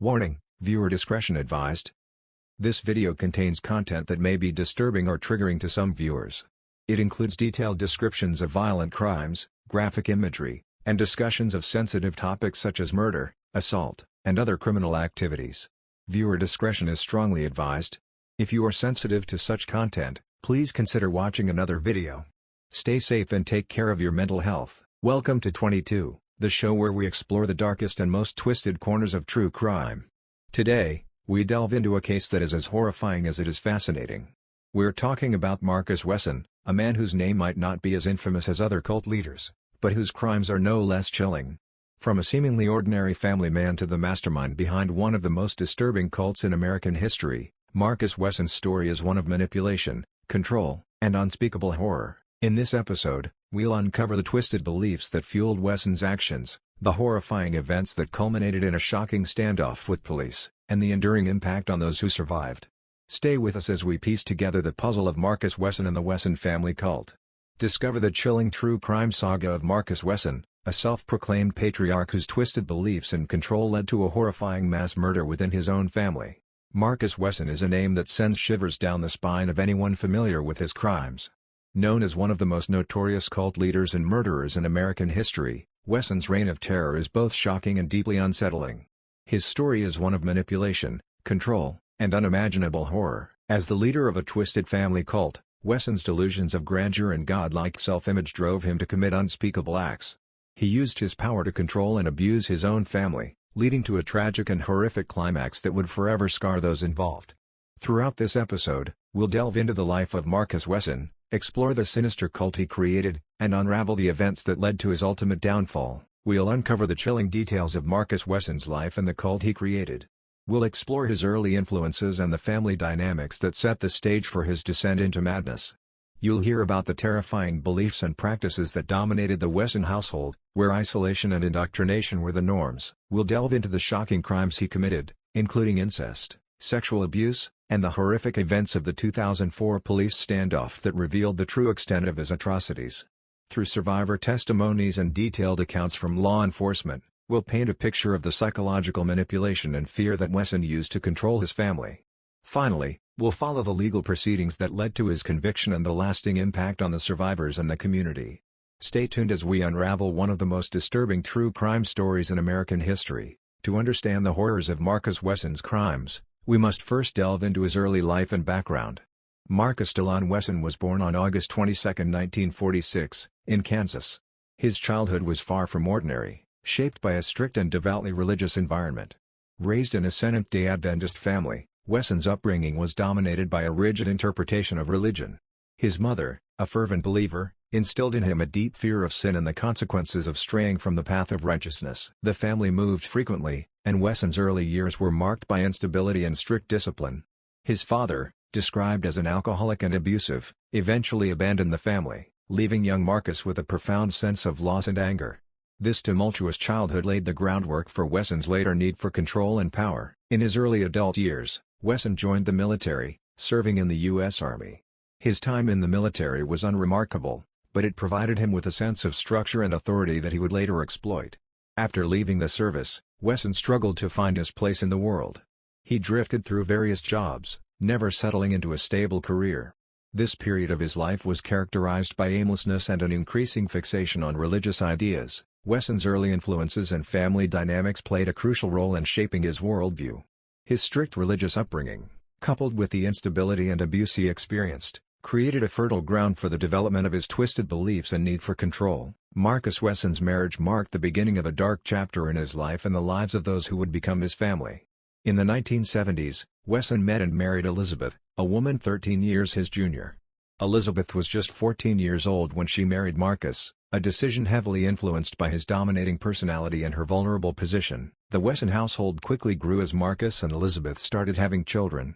Warning, viewer discretion advised. This video contains content that may be disturbing or triggering to some viewers. It includes detailed descriptions of violent crimes, graphic imagery, and discussions of sensitive topics such as murder, assault, and other criminal activities. Viewer discretion is strongly advised. If you are sensitive to such content, please consider watching another video. Stay safe and take care of your mental health. Welcome to 22, the show where we explore the darkest and most twisted corners of true crime. Today, we delve into a case that is as horrifying as it is fascinating. We're talking about Marcus Wesson, a man whose name might not be as infamous as other cult leaders, but whose crimes are no less chilling. From a seemingly ordinary family man to the mastermind behind one of the most disturbing cults in American history, Marcus Wesson's story is one of manipulation, control, and unspeakable horror. In this episode, we'll uncover the twisted beliefs that fueled Wesson's actions, the horrifying events that culminated in a shocking standoff with police, and the enduring impact on those who survived. Stay with us as we piece together the puzzle of Marcus Wesson and the Wesson Family Cult. Discover the chilling true crime saga of Marcus Wesson, a self-proclaimed patriarch whose twisted beliefs and control led to a horrifying mass murder within his own family. Marcus Wesson is a name that sends shivers down the spine of anyone familiar with his crimes. Known as one of the most notorious cult leaders and murderers in American history, Wesson's reign of terror is both shocking and deeply unsettling. His story is one of manipulation, control, and unimaginable horror. As the leader of a twisted family cult, Wesson's delusions of grandeur and godlike self-image drove him to commit unspeakable acts. He used his power to control and abuse his own family, leading to a tragic and horrific climax that would forever scar those involved. Throughout this episode, we'll delve into the life of Marcus Wesson, explore the sinister cult he created, and unravel the events that led to his ultimate downfall. We'll uncover the chilling details of Marcus Wesson's life and the cult he created. We'll explore his early influences and the family dynamics that set the stage for his descent into madness. You'll hear about the terrifying beliefs and practices that dominated the Wesson household, where isolation and indoctrination were the norms. We'll delve into the shocking crimes he committed, including incest, sexual abuse, and the horrific events of the 2004 police standoff that revealed the true extent of his atrocities. Through survivor testimonies and detailed accounts from law enforcement, we'll paint a picture of the psychological manipulation and fear that Wesson used to control his family. Finally, we'll follow the legal proceedings that led to his conviction and the lasting impact on the survivors and the community. Stay tuned as we unravel one of the most disturbing true crime stories in American history. To understand the horrors of Marcus Wesson's crimes, we must first delve into his early life and background. Marcus Delon Wesson was born on August 22, 1946, in Kansas. His childhood was far from ordinary, shaped by a strict and devoutly religious environment. Raised in a Seventh-day Adventist family, Wesson's upbringing was dominated by a rigid interpretation of religion. His mother, a fervent believer, instilled in him a deep fear of sin and the consequences of straying from the path of righteousness. The family moved frequently, and Wesson's early years were marked by instability and strict discipline. His father, described as an alcoholic and abusive, eventually abandoned the family, leaving young Marcus with a profound sense of loss and anger. This tumultuous childhood laid the groundwork for Wesson's later need for control and power. In his early adult years, Wesson joined the military, serving in the U.S. Army. His time in the military was unremarkable, but it provided him with a sense of structure and authority that he would later exploit. After leaving the service, Wesson struggled to find his place in the world. He drifted through various jobs, never settling into a stable career. This period of his life was characterized by aimlessness and an increasing fixation on religious ideas. Wesson's early influences and family dynamics played a crucial role in shaping his worldview. His strict religious upbringing, coupled with the instability and abuse he experienced, created a fertile ground for the development of his twisted beliefs and need for control. Marcus Wesson's marriage marked the beginning of a dark chapter in his life and the lives of those who would become his family. In the 1970s, Wesson met and married Elizabeth, a woman 13 years his junior. Elizabeth was just 14 years old when she married Marcus, a decision heavily influenced by his dominating personality and her vulnerable position. The Wesson household quickly grew as Marcus and Elizabeth started having children.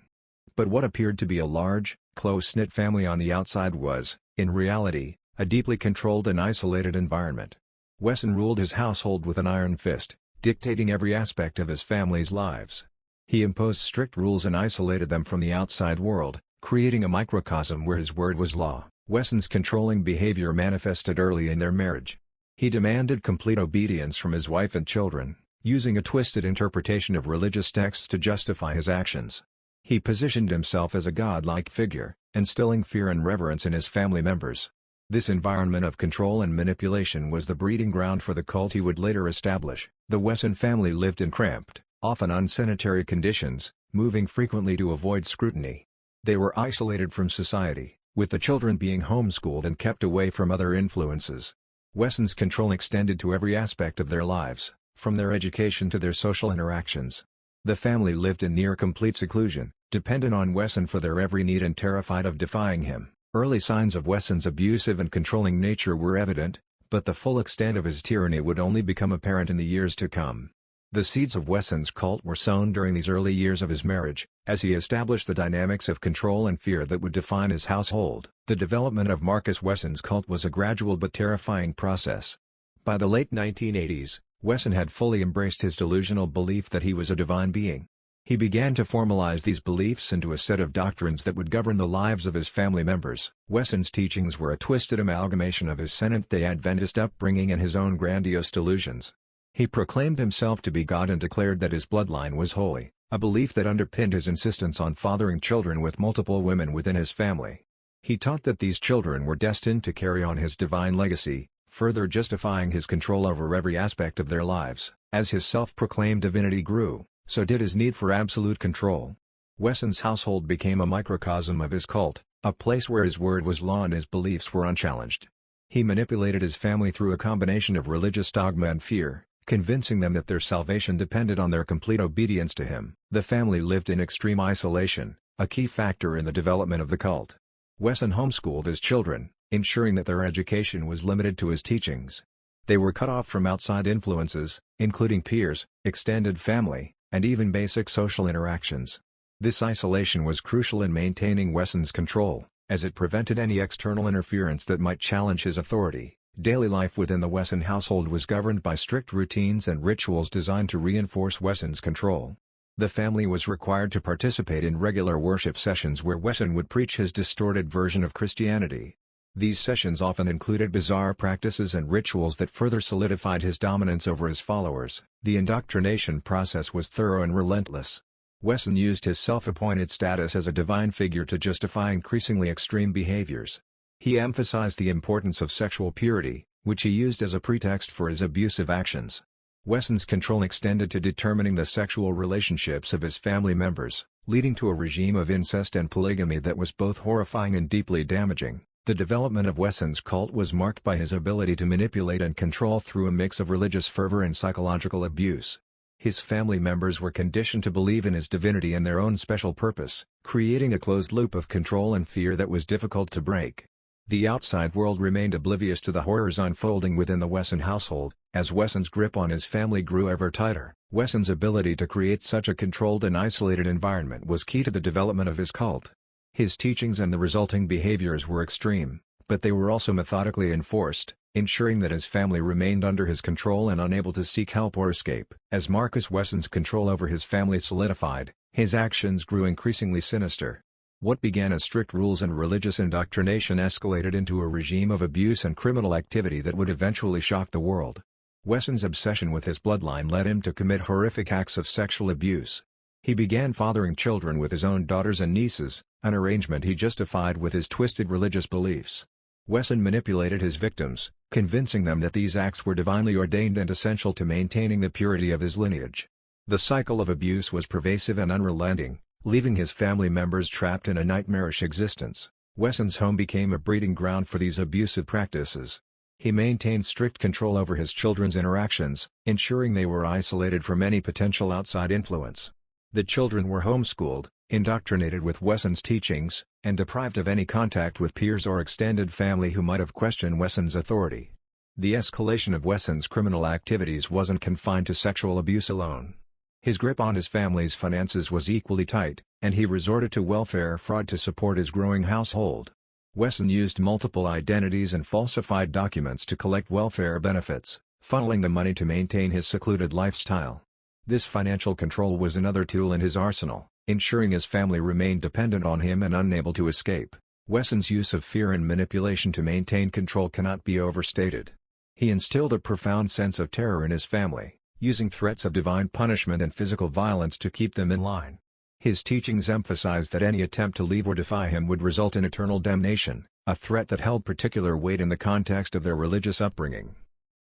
But what appeared to be a large, close-knit family on the outside was, in reality, a deeply controlled and isolated environment. Wesson ruled his household with an iron fist, dictating every aspect of his family's lives. He imposed strict rules and isolated them from the outside world, creating a microcosm where his word was law. Wesson's controlling behavior manifested early in their marriage. He demanded complete obedience from his wife and children, using a twisted interpretation of religious texts to justify his actions. He positioned himself as a godlike figure, instilling fear and reverence in his family members. This environment of control and manipulation was the breeding ground for the cult he would later establish. The Wesson family lived in cramped, often unsanitary conditions, moving frequently to avoid scrutiny. They were isolated from society, with the children being homeschooled and kept away from other influences. Wesson's control extended to every aspect of their lives, from their education to their social interactions. The family lived in near-complete seclusion, dependent on Wesson for their every need and terrified of defying him. Early signs of Wesson's abusive and controlling nature were evident, but the full extent of his tyranny would only become apparent in the years to come. The seeds of Wesson's cult were sown during these early years of his marriage, as he established the dynamics of control and fear that would define his household. The development of Marcus Wesson's cult was a gradual but terrifying process. By the late 1980s, Wesson had fully embraced his delusional belief that he was a divine being. He began to formalize these beliefs into a set of doctrines that would govern the lives of his family members. Wesson's teachings were a twisted amalgamation of his Seventh-day Adventist upbringing and his own grandiose delusions. He proclaimed himself to be God and declared that his bloodline was holy, a belief that underpinned his insistence on fathering children with multiple women within his family. He taught that these children were destined to carry on his divine legacy, further justifying his control over every aspect of their lives. As his self-proclaimed divinity grew, so did his need for absolute control. Wesson's household became a microcosm of his cult, a place where his word was law and his beliefs were unchallenged. He manipulated his family through a combination of religious dogma and fear, convincing them that their salvation depended on their complete obedience to him. The family lived in extreme isolation, a key factor in the development of the cult. Wesson homeschooled his children, ensuring that their education was limited to his teachings. They were cut off from outside influences, including peers, extended family, and even basic social interactions. This isolation was crucial in maintaining Wesson's control, as it prevented any external interference that might challenge his authority. Daily life within the Wesson household was governed by strict routines and rituals designed to reinforce Wesson's control. The family was required to participate in regular worship sessions where Wesson would preach his distorted version of Christianity. These sessions often included bizarre practices and rituals that further solidified his dominance over his followers. The indoctrination process was thorough and relentless. Wesson used his self-appointed status as a divine figure to justify increasingly extreme behaviors. He emphasized the importance of sexual purity, which he used as a pretext for his abusive actions. Wesson's control extended to determining the sexual relationships of his family members, leading to a regime of incest and polygamy that was both horrifying and deeply damaging. The development of Wesson's cult was marked by his ability to manipulate and control through a mix of religious fervor and psychological abuse. His family members were conditioned to believe in his divinity and their own special purpose, creating a closed loop of control and fear that was difficult to break. The outside world remained oblivious to the horrors unfolding within the Wesson household, as Wesson's grip on his family grew ever tighter. Wesson's ability to create such a controlled and isolated environment was key to the development of his cult. His teachings and the resulting behaviors were extreme, but they were also methodically enforced, ensuring that his family remained under his control and unable to seek help or escape. As Marcus Wesson's control over his family solidified, his actions grew increasingly sinister. What began as strict rules and religious indoctrination escalated into a regime of abuse and criminal activity that would eventually shock the world. Wesson's obsession with his bloodline led him to commit horrific acts of sexual abuse. He began fathering children with his own daughters and nieces, an arrangement he justified with his twisted religious beliefs. Wesson manipulated his victims, convincing them that these acts were divinely ordained and essential to maintaining the purity of his lineage. The cycle of abuse was pervasive and unrelenting, leaving his family members trapped in a nightmarish existence. Wesson's home became a breeding ground for these abusive practices. He maintained strict control over his children's interactions, ensuring they were isolated from any potential outside influence. The children were homeschooled, indoctrinated with Wesson's teachings, and deprived of any contact with peers or extended family who might have questioned Wesson's authority. The escalation of Wesson's criminal activities wasn't confined to sexual abuse alone. His grip on his family's finances was equally tight, and he resorted to welfare fraud to support his growing household. Wesson used multiple identities and falsified documents to collect welfare benefits, funneling the money to maintain his secluded lifestyle. This financial control was another tool in his arsenal, ensuring his family remained dependent on him and unable to escape. Wesson's use of fear and manipulation to maintain control cannot be overstated. He instilled a profound sense of terror in his family, using threats of divine punishment and physical violence to keep them in line. His teachings emphasized that any attempt to leave or defy him would result in eternal damnation, a threat that held particular weight in the context of their religious upbringing.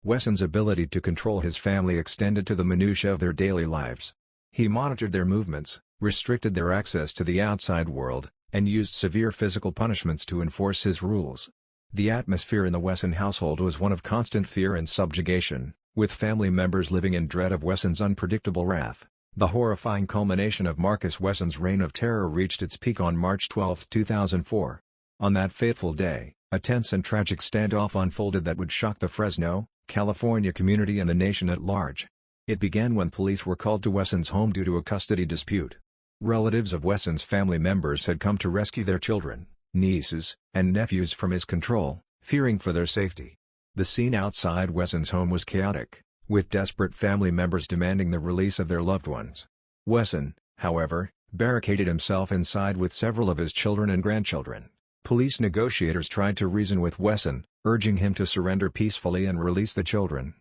Wesson's ability to control his family extended to the minutiae of their daily lives. He monitored their movements, restricted their access to the outside world, and used severe physical punishments to enforce his rules. The atmosphere in the Wesson household was one of constant fear and subjugation, with family members living in dread of Wesson's unpredictable wrath. The horrifying culmination of Marcus Wesson's reign of terror reached its peak on March 12, 2004. On that fateful day, a tense and tragic standoff unfolded that would shock the Fresno, California community and the nation at large. It began when police were called to Wesson's home due to a custody dispute. Relatives of Wesson's family members had come to rescue their children, nieces, and nephews from his control, fearing for their safety. The scene outside Wesson's home was chaotic, with desperate family members demanding the release of their loved ones. Wesson, however, barricaded himself inside with several of his children and grandchildren. Police negotiators tried to reason with Wesson, urging him to surrender peacefully and release the children.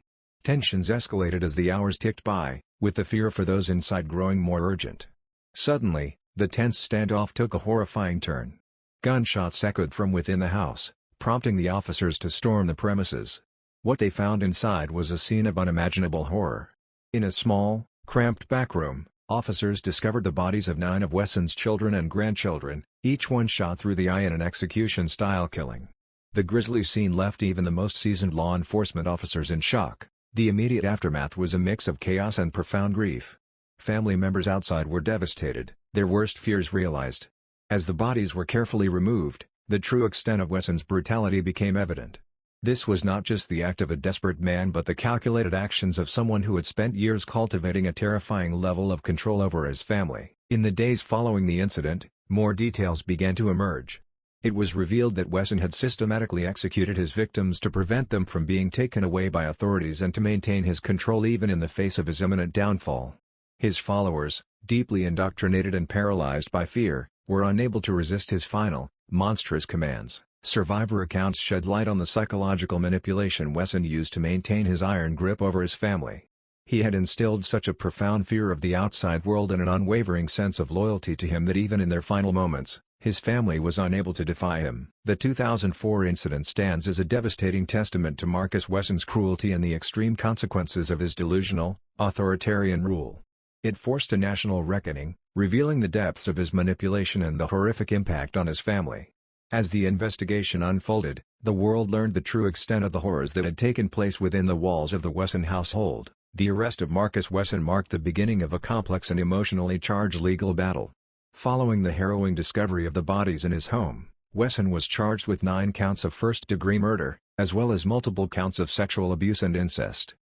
Tensions escalated as the hours ticked by, with the fear for those inside growing more urgent. Suddenly, the tense standoff took a horrifying turn. Gunshots echoed from within the house, prompting the officers to storm the premises. What they found inside was a scene of unimaginable horror. In a small, cramped back room, officers discovered the bodies of 9 of Wesson's children and grandchildren, each one shot through the eye in an execution-style killing. The grisly scene left even the most seasoned law enforcement officers in shock. The immediate aftermath was a mix of chaos and profound grief. Family members outside were devastated, their worst fears realized. As the bodies were carefully removed, the true extent of Wesson's brutality became evident. This was not just the act of a desperate man but the calculated actions of someone who had spent years cultivating a terrifying level of control over his family. In the days following the incident, more details began to emerge. It was revealed that Wesson had systematically executed his victims to prevent them from being taken away by authorities and to maintain his control even in the face of his imminent downfall. His followers, deeply indoctrinated and paralyzed by fear, were unable to resist his final, monstrous commands. Survivor accounts shed light on the psychological manipulation Wesson used to maintain his iron grip over his family. He had instilled such a profound fear of the outside world and an unwavering sense of loyalty to him that even in their final moments, his family was unable to defy him. The 2004 incident stands as a devastating testament to Marcus Wesson's cruelty and the extreme consequences of his delusional, authoritarian rule. It forced a national reckoning, revealing the depths of his manipulation and the horrific impact on his family. As the investigation unfolded, the world learned the true extent of the horrors that had taken place within the walls of the Wesson household. The arrest of Marcus Wesson marked the beginning of a complex and emotionally charged legal battle. Following the harrowing discovery of the bodies in his home, Wesson was charged with 9 counts of first-degree murder, as well as multiple counts of sexual abuse and incest.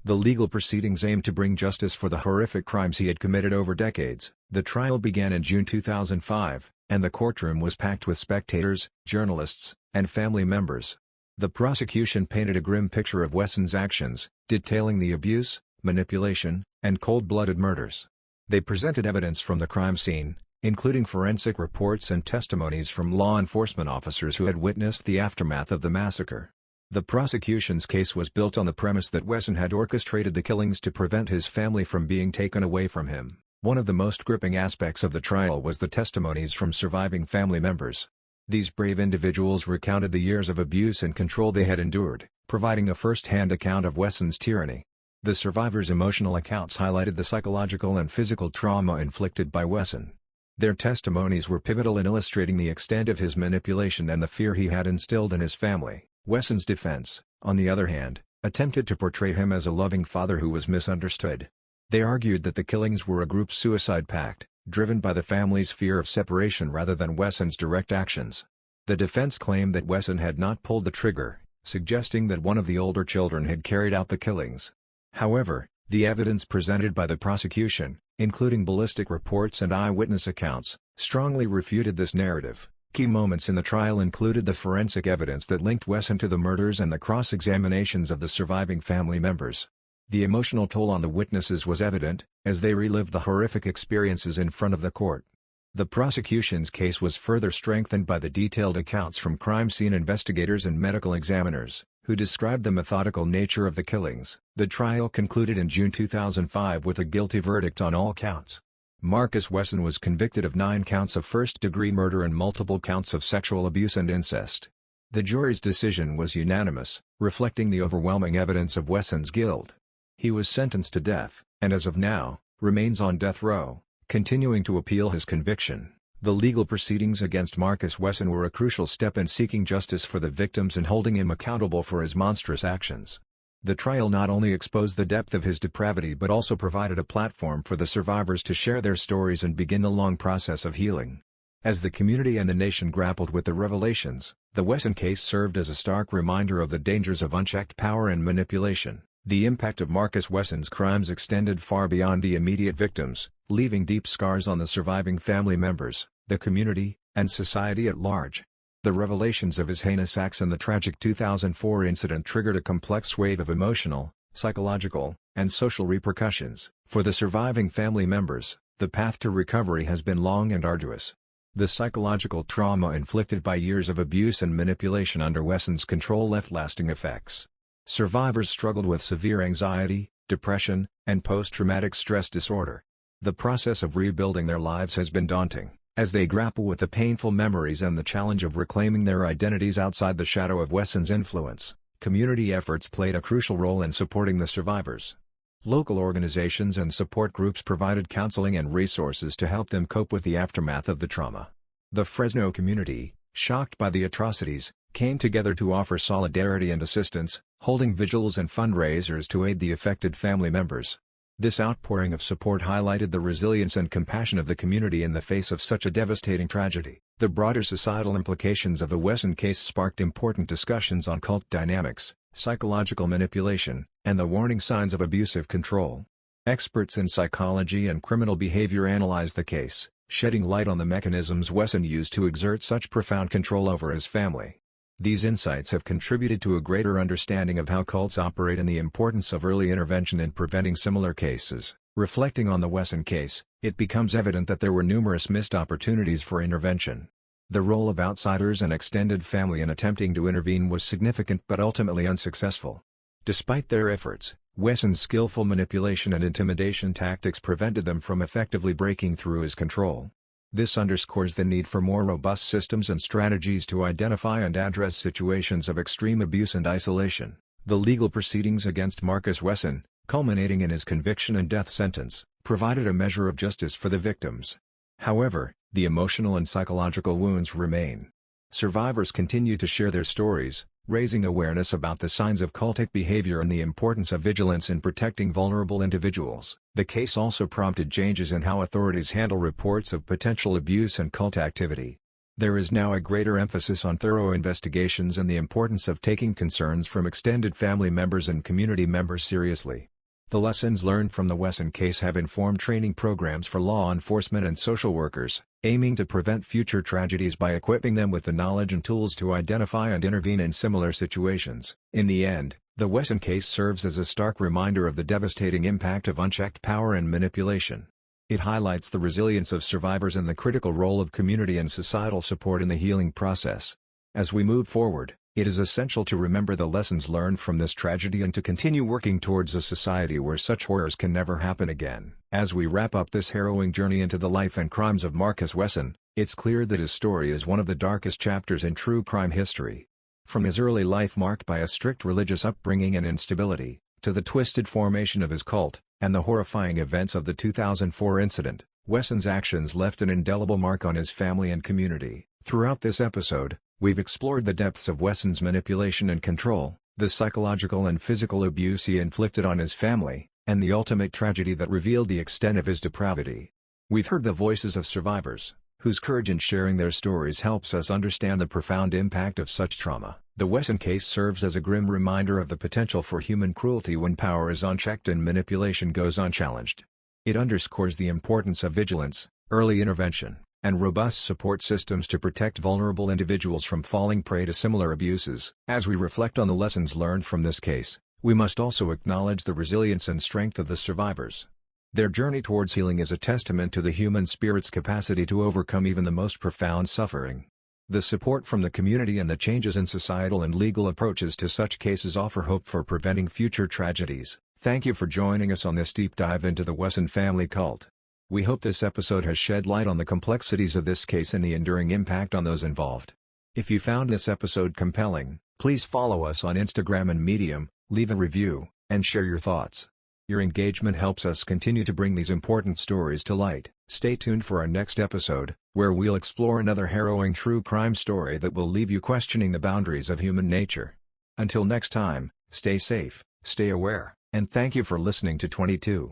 The legal proceedings aimed to bring justice for the horrific crimes he had committed over decades. The trial began in June 2005, and the courtroom was packed with spectators, journalists, and family members. The prosecution painted a grim picture of Wesson's actions, detailing the abuse, manipulation, and cold-blooded murders. They presented evidence from the crime scene, including forensic reports and testimonies from law enforcement officers who had witnessed the aftermath of the massacre. The prosecution's case was built on the premise that Wesson had orchestrated the killings to prevent his family from being taken away from him. One of the most gripping aspects of the trial was the testimonies from surviving family members. These brave individuals recounted the years of abuse and control they had endured, providing a first-hand account of Wesson's tyranny. The survivors' emotional accounts highlighted the psychological and physical trauma inflicted by Wesson. Their testimonies were pivotal in illustrating the extent of his manipulation and the fear he had instilled in his family. Wesson's defense, on the other hand, attempted to portray him as a loving father who was misunderstood. They argued that the killings were a group suicide pact, driven by the family's fear of separation rather than Wesson's direct actions. The defense claimed that Wesson had not pulled the trigger, suggesting that one of the older children had carried out the killings. However, the evidence presented by the prosecution, including ballistic reports and eyewitness accounts, strongly refuted this narrative. Key moments in the trial included the forensic evidence that linked Wesson to the murders and the cross-examinations of the surviving family members. The emotional toll on the witnesses was evident, as they relived the horrific experiences in front of the court. The prosecution's case was further strengthened by the detailed accounts from crime scene investigators and medical examiners, who described the methodical nature of the killings. The trial concluded in June 2005 with a guilty verdict on all counts. Marcus Wesson was convicted of 9 counts of first-degree murder and multiple counts of sexual abuse and incest. The jury's decision was unanimous, reflecting the overwhelming evidence of Wesson's guilt. He was sentenced to death, and as of now, remains on death row, continuing to appeal his conviction. The legal proceedings against Marcus Wesson were a crucial step in seeking justice for the victims and holding him accountable for his monstrous actions. The trial not only exposed the depth of his depravity but also provided a platform for the survivors to share their stories and begin the long process of healing. As the community and the nation grappled with the revelations, the Wesson case served as a stark reminder of the dangers of unchecked power and manipulation. The impact of Marcus Wesson's crimes extended far beyond the immediate victims, leaving deep scars on the surviving family members, the community, and society at large. The revelations of his heinous acts and the tragic 2004 incident triggered a complex wave of emotional, psychological, and social repercussions. For the surviving family members, the path to recovery has been long and arduous. The psychological trauma inflicted by years of abuse and manipulation under Wesson's control left lasting effects. Survivors struggled with severe anxiety, depression, and post-traumatic stress disorder. The process of rebuilding their lives has been daunting, as they grapple with the painful memories and the challenge of reclaiming their identities outside the shadow of Wesson's influence. Community efforts played a crucial role in supporting the survivors. Local organizations and support groups provided counseling and resources to help them cope with the aftermath of the trauma. The Fresno community, shocked by the atrocities, came together to offer solidarity and assistance, holding vigils and fundraisers to aid the affected family members. This outpouring of support highlighted the resilience and compassion of the community in the face of such a devastating tragedy. The broader societal implications of the Wesson case sparked important discussions on cult dynamics, psychological manipulation, and the warning signs of abusive control. Experts in psychology and criminal behavior analyzed the case, shedding light on the mechanisms Wesson used to exert such profound control over his family. These insights have contributed to a greater understanding of how cults operate and the importance of early intervention in preventing similar cases. Reflecting on the Wesson case, it becomes evident that there were numerous missed opportunities for intervention. The role of outsiders and extended family in attempting to intervene was significant but ultimately unsuccessful. Despite their efforts, Wesson's skillful manipulation and intimidation tactics prevented them from effectively breaking through his control. This underscores the need for more robust systems and strategies to identify and address situations of extreme abuse and isolation. The legal proceedings against Marcus Wesson, culminating in his conviction and death sentence, provided a measure of justice for the victims. However, the emotional and psychological wounds remain. Survivors continue to share their stories, raising awareness about the signs of cultic behavior and the importance of vigilance in protecting vulnerable individuals. The case also prompted changes in how authorities handle reports of potential abuse and cult activity. There is now a greater emphasis on thorough investigations and the importance of taking concerns from extended family members and community members seriously. The lessons learned from the Wesson case have informed training programs for law enforcement and social workers, aiming to prevent future tragedies by equipping them with the knowledge and tools to identify and intervene in similar situations. In the end, the Wesson case serves as a stark reminder of the devastating impact of unchecked power and manipulation. It highlights the resilience of survivors and the critical role of community and societal support in the healing process. As we move forward, it is essential to remember the lessons learned from this tragedy and to continue working towards a society where such horrors can never happen again. As we wrap up this harrowing journey into the life and crimes of Marcus Wesson, it's clear that his story is one of the darkest chapters in true crime history. From his early life marked by a strict religious upbringing and instability, to the twisted formation of his cult, and the horrifying events of the 2004 incident, Wesson's actions left an indelible mark on his family and community. Throughout this episode, we've explored the depths of Wesson's manipulation and control, the psychological and physical abuse he inflicted on his family, and the ultimate tragedy that revealed the extent of his depravity. We've heard the voices of survivors, whose courage in sharing their stories helps us understand the profound impact of such trauma. The Wesson case serves as a grim reminder of the potential for human cruelty when power is unchecked and manipulation goes unchallenged. It underscores the importance of vigilance, early intervention, and robust support systems to protect vulnerable individuals from falling prey to similar abuses. As we reflect on the lessons learned from this case, we must also acknowledge the resilience and strength of the survivors. Their journey towards healing is a testament to the human spirit's capacity to overcome even the most profound suffering. The support from the community and the changes in societal and legal approaches to such cases offer hope for preventing future tragedies. Thank you for joining us on this deep dive into the Wesson family cult. We hope this episode has shed light on the complexities of this case and the enduring impact on those involved. If you found this episode compelling, please follow us on Instagram and Medium, leave a review, and share your thoughts. Your engagement helps us continue to bring these important stories to light. Stay tuned for our next episode, where we'll explore another harrowing true crime story that will leave you questioning the boundaries of human nature. Until next time, stay safe, stay aware, and thank you for listening to 22.